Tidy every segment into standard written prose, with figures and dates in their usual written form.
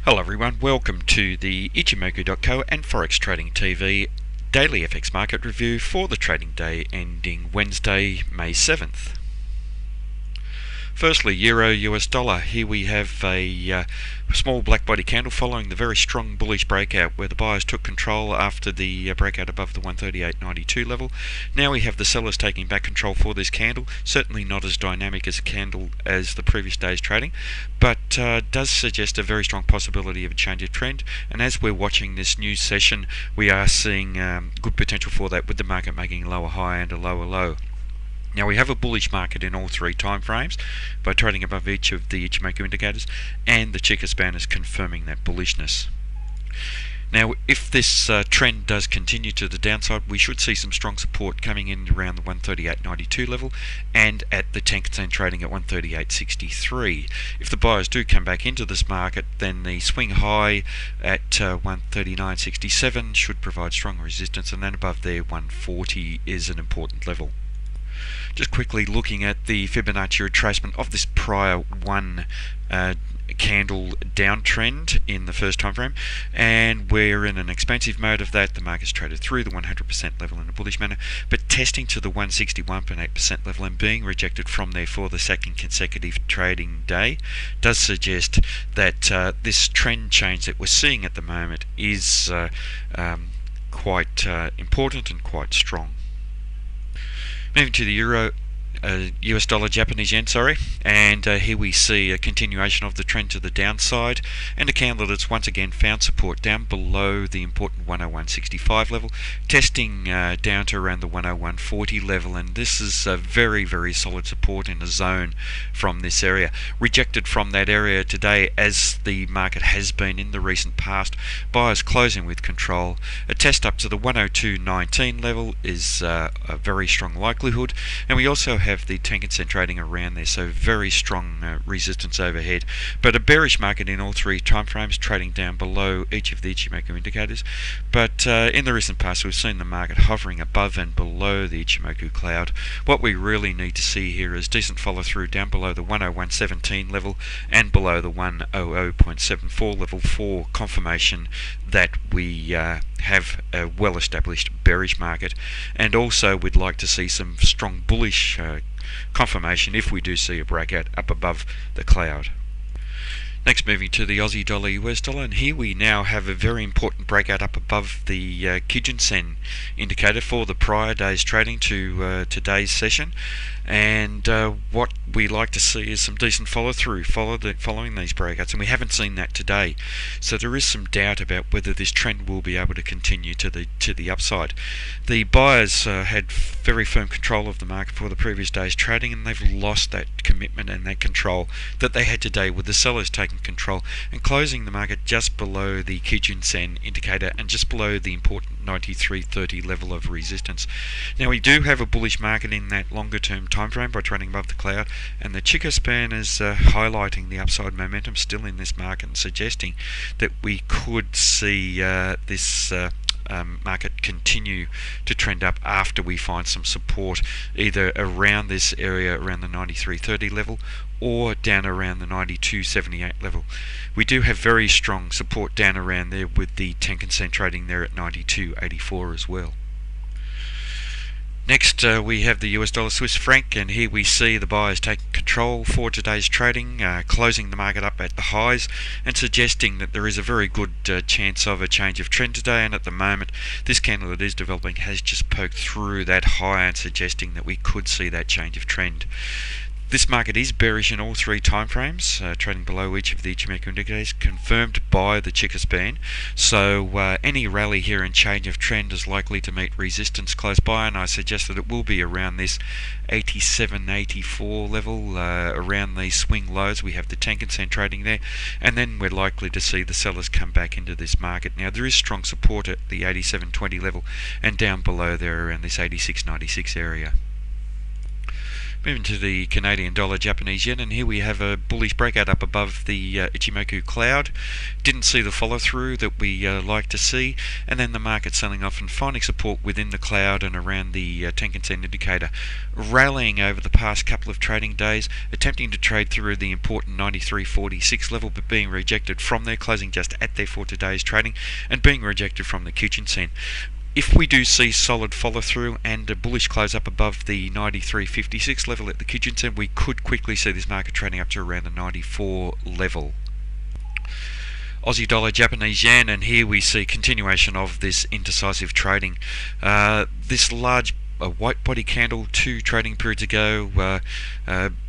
Hello everyone, welcome to the Ichimoku.co and Forex Trading TV daily FX market review for the trading day ending Wednesday, May 7th. Firstly, Euro US dollar. Here we have a small black body candle following the very strong bullish breakout where the buyers took control after the breakout above the 138.92 level. Now we have the sellers taking back control for this candle. Certainly not as dynamic as a candle as the previous day's trading, but does suggest a very strong possibility of a change of trend. And as we're watching this new session, we are seeing good potential for that, with the market making a lower high and a lower low. Now we have a bullish market in all three time frames by trading above each of the Ichimoku indicators, and the Chica span is confirming that bullishness. Now if this trend does continue to the downside, we should see some strong support coming in around the 138.92 level and at the Tenkan trading at 138.63. If the buyers do come back into this market, then the swing high at 139.67 should provide strong resistance, and then above there 140 is an important level. Just quickly looking at the Fibonacci retracement of this prior one candle downtrend in the first time frame, and we're in an expansive mode of that. The market's traded through the 100% level in a bullish manner, but testing to the 161.8% level and being rejected from there for the second consecutive trading day does suggest that this trend change that we're seeing at the moment is quite important and quite strong. Moving to the US dollar, Japanese yen, and here we see a continuation of the trend to the downside and a candle that's once again found support down below the important 101.65 level, testing down to around the 101.40 level, and this is a very, very solid support in a zone from this area. Rejected from that area today, as the market has been in the recent past. Buyers closing with control. A test up to the 102.19 level is a very strong likelihood, and we also have the Tenkan trading around there, so very strong resistance overhead, but a bearish market in all three time frames, trading down below each of the Ichimoku indicators. But in the recent past, we've seen the market hovering above and below the Ichimoku cloud. What we really need to see here is decent follow through down below the 101.17 level and below the 100.74 level for confirmation that we have a well-established bearish market, and also we'd like to see some strong bullish confirmation if we do see a breakout up above the cloud. Next, moving to the Aussie dollar, US dollar, and here we now have a very important breakout up above the Kijun-sen indicator for the prior day's trading to today's session, and what we like to see is some decent follow-through following these breakouts, and we haven't seen that today. So there is some doubt about whether this trend will be able to continue to the upside. The buyers had very firm control of the market for the previous day's trading, and they've lost that commitment and that control that they had today, with the sellers taking control and closing the market just below the Kijun-sen indicator and just below the important 93.30 level of resistance. Now we do have a bullish market in that longer term time frame by trading above the cloud, and the Chica span is highlighting the upside momentum still in this market and suggesting that we could see this market continue to trend up after we find some support either around this area around the 93.30 level or down around the 92.78 level. We do have very strong support down around there, with the Tenkan trading there at 92.84 as well. Next, we have the US dollar Swiss franc, and here we see the buyers taking control for today's trading, closing the market up at the highs and suggesting that there is a very good chance of a change of trend today. And at the moment, this candle that is developing has just poked through that high and suggesting that we could see that change of trend. This market is bearish in all three time frames, trading below each of the Ichimoku indicators, confirmed by the Chica span. So any rally here and change of trend is likely to meet resistance close by, and I suggest that it will be around this 87.84 level, around these swing lows. We have the Tenkan trading there, and then we're likely to see the sellers come back into this market. Now there is strong support at the 87.20 level and down below there around this 86.96 area. Moving to the Canadian dollar, Japanese yen, and here we have a bullish breakout up above the Ichimoku cloud. Didn't see the follow through that we like to see, and then the market selling off and finding support within the cloud and around the Tenkan Sen indicator, rallying over the past couple of trading days, attempting to trade through the important 93.46 level, but being rejected from there, closing just at there for today's trading, and being rejected from the Kijun Sen. If we do see solid follow through and a bullish close up above the 93.56 level at the Kijun Sen, we could quickly see this market trading up to around the 94 level. Aussie dollar, Japanese yen, and here we see continuation of this indecisive trading. This large white body candle 2 trading periods ago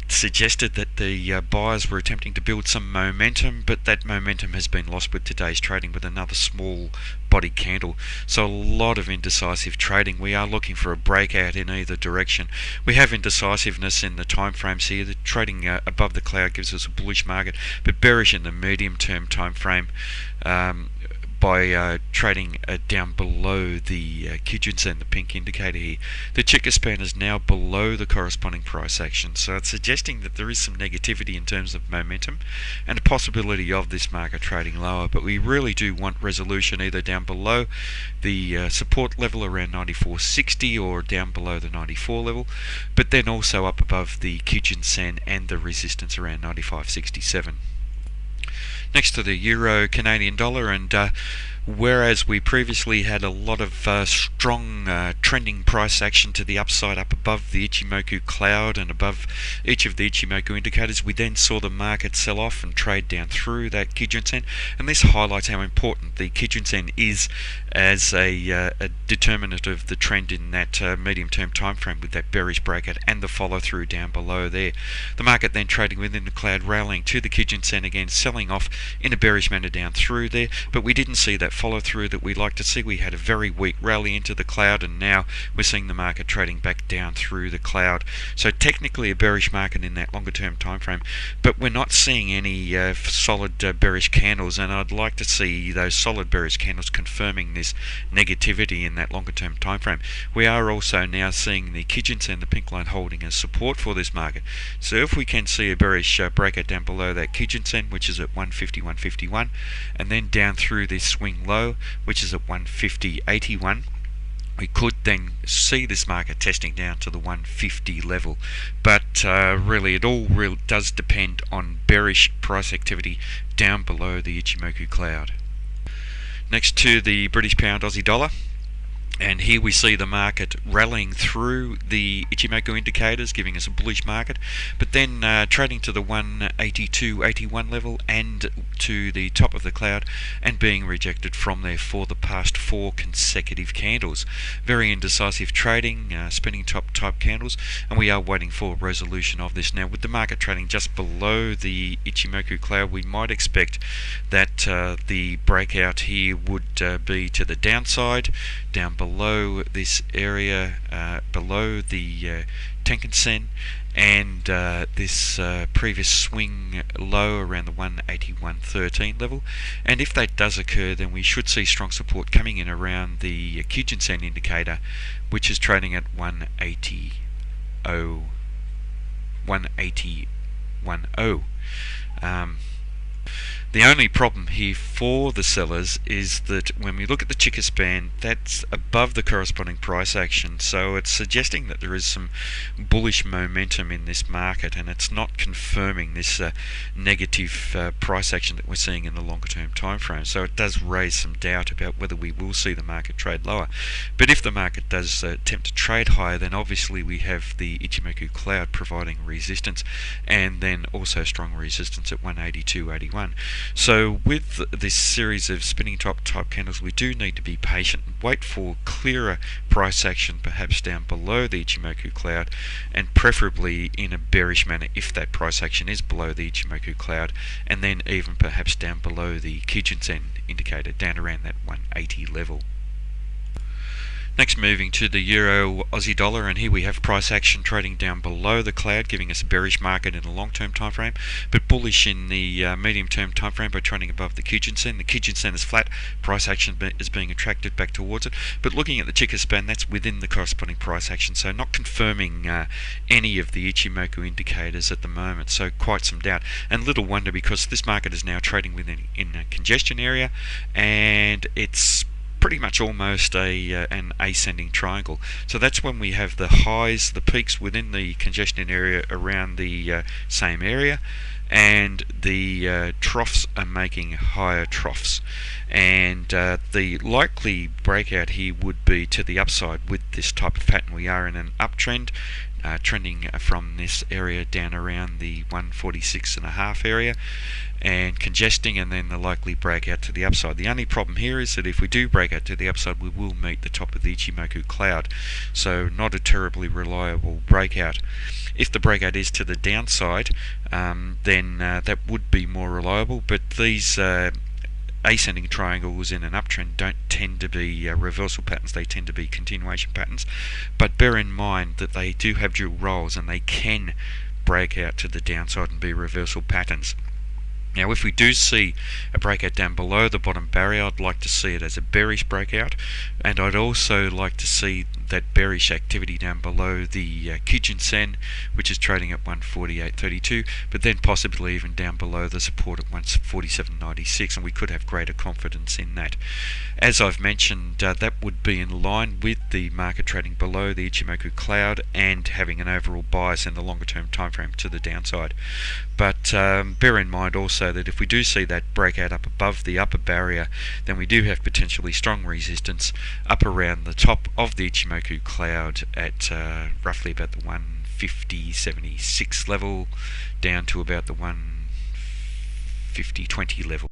suggested that the buyers were attempting to build some momentum, but that momentum has been lost with today's trading with another small body candle. So a lot of indecisive trading. We are looking for a breakout in either direction. We have indecisiveness in the time frames here. The trading above the cloud gives us a bullish market, but bearish in the medium term time frame. By trading down below the Kijun Sen, the pink indicator here. The Chica span is now below the corresponding price action, so it's suggesting that there is some negativity in terms of momentum and a possibility of this market trading lower, but we really do want resolution either down below the support level around 94.60 or down below the 94 level, but then also up above the Kijun Sen and the resistance around 95.67. Next to the euro, Canadian dollar, and whereas we previously had a lot of strong trending price action to the upside up above the Ichimoku cloud and above each of the Ichimoku indicators, we then saw the market sell off and trade down through that Kijun Sen, and this highlights how important the Kijun Sen is as a determinant of the trend in that medium term time frame, with that bearish breakout and the follow through down below there. The market then trading within the cloud, rallying to the Kijun Sen again, selling off in a bearish manner down through there, but we didn't see that follow through that we like to see. We had a very weak rally into the cloud, and now we're seeing the market trading back down through the cloud. So technically a bearish market in that longer term time frame, but we're not seeing any solid bearish candles, and I'd like to see those solid bearish candles confirming this negativity in that longer term time frame. We are also now seeing the Kijun Sen, the pink line, holding as support for this market. So if we can see a bearish breakout down below that Kijun Sen, which is at 150, 151, and then down through this swing low, which is at 150.81, we could then see this market testing down to the 150 level. But really it all does depend on bearish price activity down below the Ichimoku cloud. Next to the British pound, Aussie dollar, and here we see the market rallying through the Ichimoku indicators, giving us a bullish market, but then trading to the 182.81 level and to the top of the cloud, and being rejected from there for the past 4 consecutive candles. Very indecisive trading, spinning top type candles, and we are waiting for resolution of this. Now with the market trading just below the Ichimoku cloud, we might expect that the breakout here would be to the downside, down below this area, below the Tenkan Sen, and this previous swing low around the 181.13 level. And if that does occur, then we should see strong support coming in around the Kijun Sen indicator, which is trading at 180.10. The only problem here for the sellers is that when we look at the Chica span, that's above the corresponding price action, so it's suggesting that there is some bullish momentum in this market, and it's not confirming this negative price action that we're seeing in the longer term time frame. So it does raise some doubt about whether we will see the market trade lower. But if the market does attempt to trade higher, then obviously we have the Ichimoku cloud providing resistance, and then also strong resistance at 182.81. So with this series of spinning top type candles, we do need to be patient and wait for clearer price action, perhaps down below the Ichimoku cloud, and preferably in a bearish manner if that price action is below the Ichimoku cloud, and then even perhaps down below the Kijun Sen indicator, down around that 180 level. Next, moving to the Euro Aussie dollar, and here we have price action trading down below the cloud, giving us a bearish market in the long-term time frame, but bullish in the medium-term time frame by trading above the Kijun Sen. The Kijun Sen is flat, price action is being attracted back towards it, but looking at the Chiker span, that's within the corresponding price action, so not confirming any of the Ichimoku indicators at the moment, so quite some doubt. And little wonder, because this market is now trading within a congestion area, and it's pretty much almost an ascending triangle. So that's when we have the highs, the peaks within the congestion area around the same area, and the troughs are making higher troughs. And the likely breakout here would be to the upside with this type of pattern. We are in an uptrend, trending from this area down around the 146.5 area and congesting, and then the likely breakout to the upside. The only problem here is that if we do break out to the upside, we will meet the top of the Ichimoku cloud, so not a terribly reliable breakout. If the breakout is to the downside, then that would be more reliable, but these ascending triangles in an uptrend don't tend to be reversal patterns, they tend to be continuation patterns. But bear in mind that they do have dual roles, and they can break out to the downside and be reversal patterns. Now, if we do see a breakout down below the bottom barrier, I'd like to see it as a bearish breakout, and I'd also like to see that bearish activity down below the Kijun Sen, which is trading at 148.32, but then possibly even down below the support at 147.96, and we could have greater confidence in that. As I've mentioned, that would be in line with the market trading below the Ichimoku cloud and having an overall bias in the longer term time frame to the downside. But bear in mind also that if we do see that breakout up above the upper barrier, then we do have potentially strong resistance up around the top of the Ichimoku cloud at roughly about the 150.76 level down to about the 150.20 level.